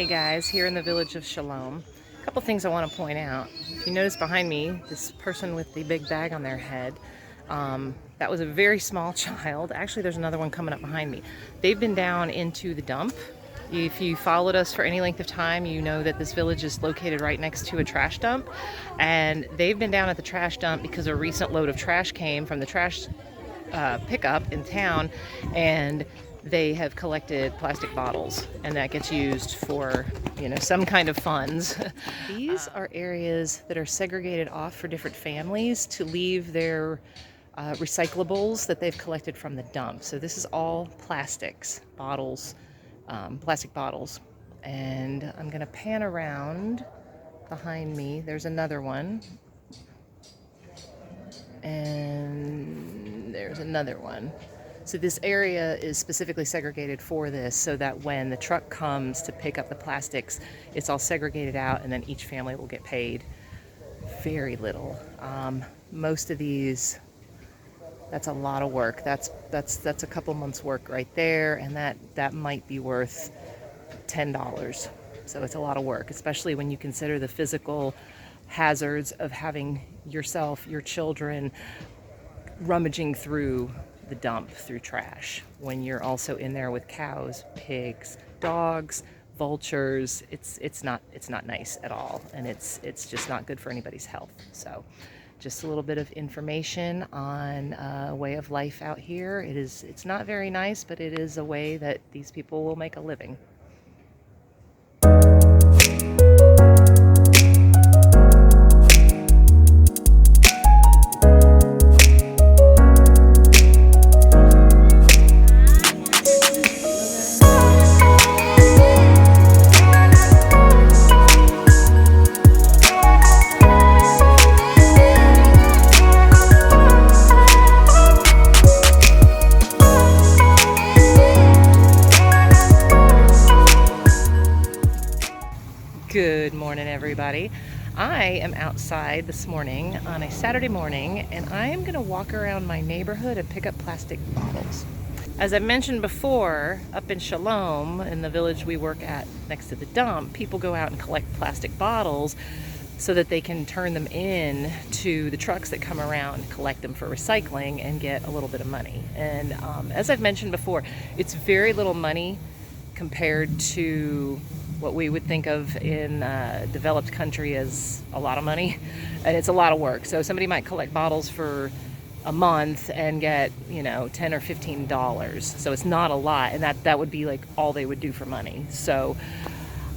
Hey guys, here in the village of Shalom. A couple things I want to point out. If you notice behind me, this person with the big bag on their head, that was a very small child. Actually, there's another one coming up behind me. They've been down into the dump. If you followed us for any length of time, you know that this village is located right next to a trash dump. And they've been down at the trash dump because a recent load of trash came from the trash pickup in town, and they have collected plastic bottles, and that gets used for, some kind of funds. These are areas that are segregated off for different families to leave their recyclables that they've collected from the dump. So this is all plastics, bottles, plastic bottles. And I'm gonna pan around behind me. There's another one. And there's another one. So this area is specifically segregated for this so that when the truck comes to pick up the plastics, it's all segregated out, and then each family will get paid very little. Most of these, that's a lot of work. That's a couple months work right there, and that might be worth $10. So it's a lot of work, especially when you consider the physical hazards of having yourself, your children rummaging through the dump, through trash, when you're also in there with cows, pigs, dogs, vultures. It's not nice at all, and it's just not good for anybody's health. So just a little bit of information on a way of life out here. It's not very nice, but it is a way that these people will make a living. Good morning, everybody. I am outside this morning on a Saturday morning, and I am going to walk around my neighborhood and pick up plastic bottles. As I mentioned before, up in Shalom, in the village we work at next to the dump, people go out and collect plastic bottles so that they can turn them in to the trucks that come around, collect them for recycling, and get a little bit of money. And as I've mentioned before, it's very little money compared to what we would think of in developed country as a lot of money, and it's a lot of work. So somebody might collect bottles for a month and get, $10 or $15. So it's not a lot, and that would be like all they would do for money. So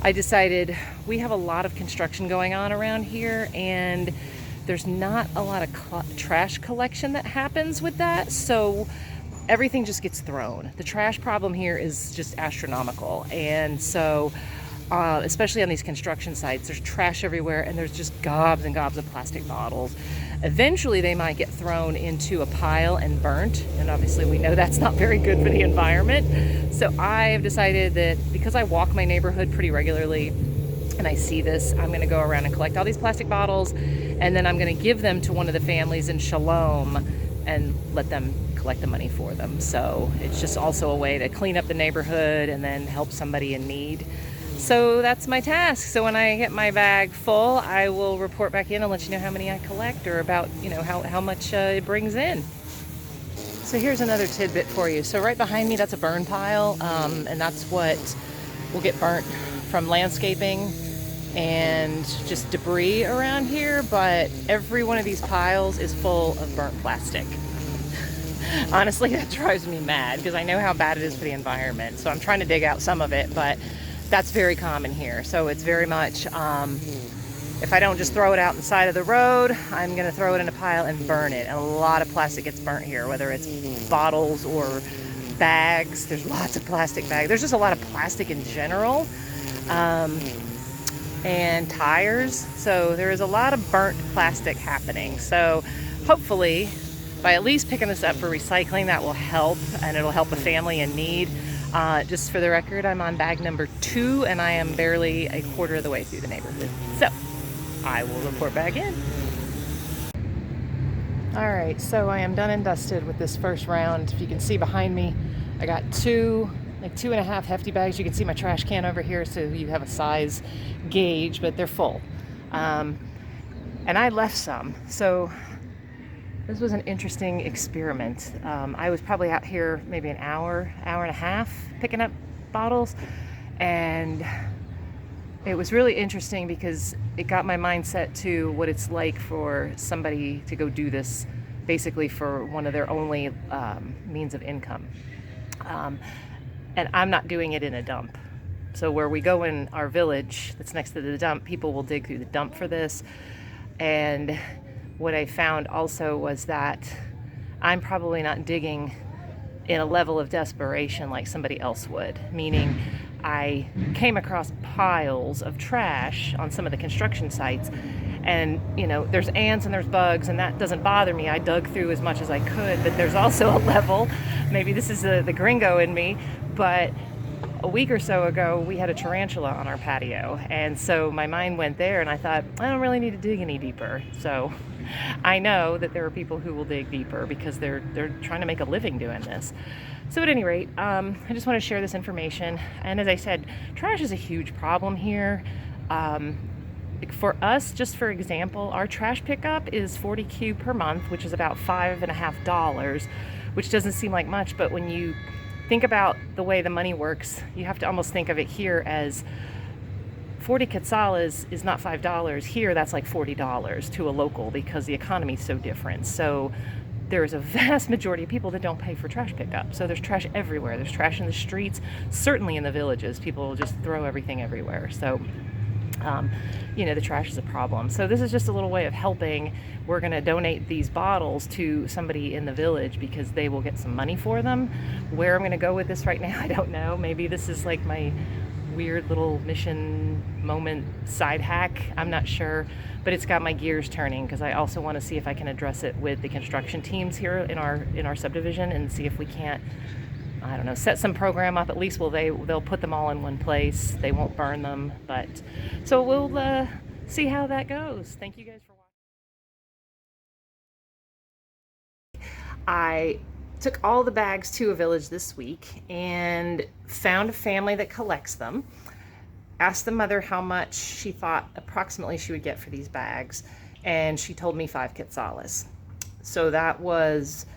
I decided, we have a lot of construction going on around here, and there's not a lot of trash collection that happens with that. So everything just gets thrown. The trash problem here is just astronomical, and so especially on these construction sites, there's trash everywhere, and there's just gobs and gobs of plastic bottles. Eventually they might get thrown into a pile and burnt, and obviously we know that's not very good for the environment. So I have decided that because I walk my neighborhood pretty regularly and I see this, I'm going to go around and collect all these plastic bottles, and then I'm going to give them to one of the families in Shalom and let them collect the money for them. So it's just also a way to clean up the neighborhood and then help somebody in need. So that's my task. So when I get my bag full, I will report back in and let you know how many I collect, or about, how much it brings in. So here's another tidbit for you. So right behind me, that's a burn pile, and that's what will get burnt from landscaping and just debris around here. But every one of these piles is full of burnt plastic. Honestly, that drives me mad because I know how bad it is for the environment. So I'm trying to dig out some of it, but that's very common here. So it's very much, if I don't just throw it out on the side of the road, I'm going to throw it in a pile and burn it. And a lot of plastic gets burnt here, whether it's bottles or bags. There's lots of plastic bags. There's just a lot of plastic in general, and tires. So there is a lot of burnt plastic happening. So hopefully, by at least picking this up for recycling, that will help, and it'll help a family in need. Just for the record, I'm on bag number 2, and I am barely a quarter of the way through the neighborhood. So I will report back in. All right, so I am done and dusted with this first round. If you can see behind me, I got 2 like 2.5 hefty bags. You can see my trash can over here, so you have a size gauge, but they're full. And I left some. So this was an interesting experiment. I was probably out here maybe an hour and a half picking up bottles, and it was really interesting because it got my mindset to what it's like for somebody to go do this basically for one of their only means of income. And I'm not doing it in a dump. So where we go in our village that's next to the dump, people will dig through the dump for this. And what I found also was that I'm probably not digging in a level of desperation like somebody else would, meaning I came across piles of trash on some of the construction sites, and there's ants and there's bugs, and that doesn't bother me. I dug through as much as I could, but there's also a level, maybe this is the gringo in me, but a week or so ago we had a tarantula on our patio, and so my mind went there, and I thought, I don't really need to dig any deeper. So I know that there are people who will dig deeper because they're trying to make a living doing this. So at any rate, I just want to share this information. And as I said, trash is a huge problem here. For us, just for example, our trash pickup is $40 per month, which is about $5.50, which doesn't seem like much, but when you think about the way the money works, you have to almost think of it here as 40 quetzales is not $5. Here, that's like $40 to a local because the economy is so different. So there's a vast majority of people that don't pay for trash pickup. So there's trash everywhere. There's trash in the streets, certainly in the villages. People will just throw everything everywhere. So, the trash is a problem. So this is just a little way of helping. We're going to donate these bottles to somebody in the village because they will get some money for them. Where I'm going to go with this right now, I don't know. Maybe this is like my weird little mission moment side hack. I'm not sure, but it's got my gears turning because I also want to see if I can address it with the construction teams here in our subdivision and see if we can't, I don't know, set some program up. At least they'll put them all in one place. They won't burn them, but so we'll see how that goes. Thank you guys for watching. I took all the bags to a village this week and found a family that collects them. Asked the mother how much she thought approximately she would get for these bags, and she told me 5 quetzales. So that was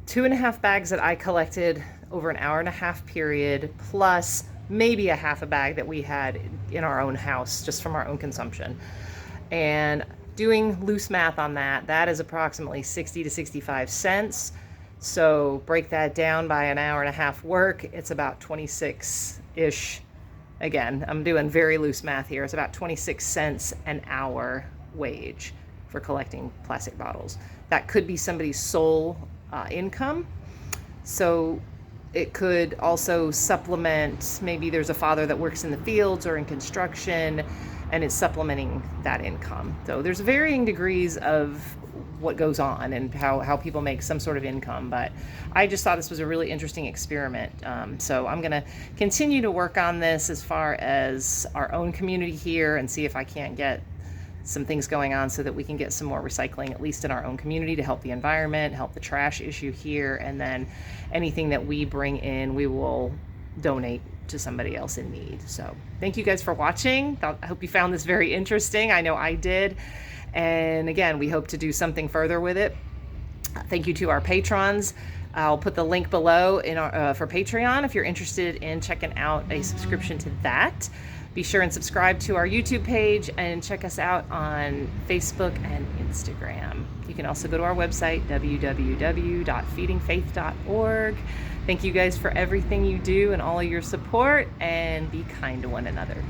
2.5 bags that I collected over an hour and a half period, plus maybe a half a bag that we had in our own house just from our own consumption. And doing loose math on that, that is approximately 60 to 65 cents. So break that down by an hour and a half work, it's about 26-ish. Again, I'm doing very loose math here. It's about 26 cents an hour wage for collecting plastic bottles. That could be somebody's sole income. So it could also supplement, maybe there's a father that works in the fields or in construction and it's supplementing that income. So there's varying degrees of what goes on and how people make some sort of income, but I just thought this was a really interesting experiment. So I'm gonna continue to work on this as far as our own community here and see if I can't get some things going on so that we can get some more recycling, at least in our own community, to help the environment, help the trash issue here, and then anything that we bring in, we will donate to somebody else in need. So thank you guys for watching. I hope you found this very interesting. I know I did. And again, we hope to do something further with it. Thank you to our patrons. I'll put the link below for Patreon if you're interested in checking out a subscription to that. Be sure and subscribe to our YouTube page and check us out on Facebook and Instagram. You can also go to our website, www.feedingfaith.org. Thank you guys for everything you do and all of your support, and be kind to one another.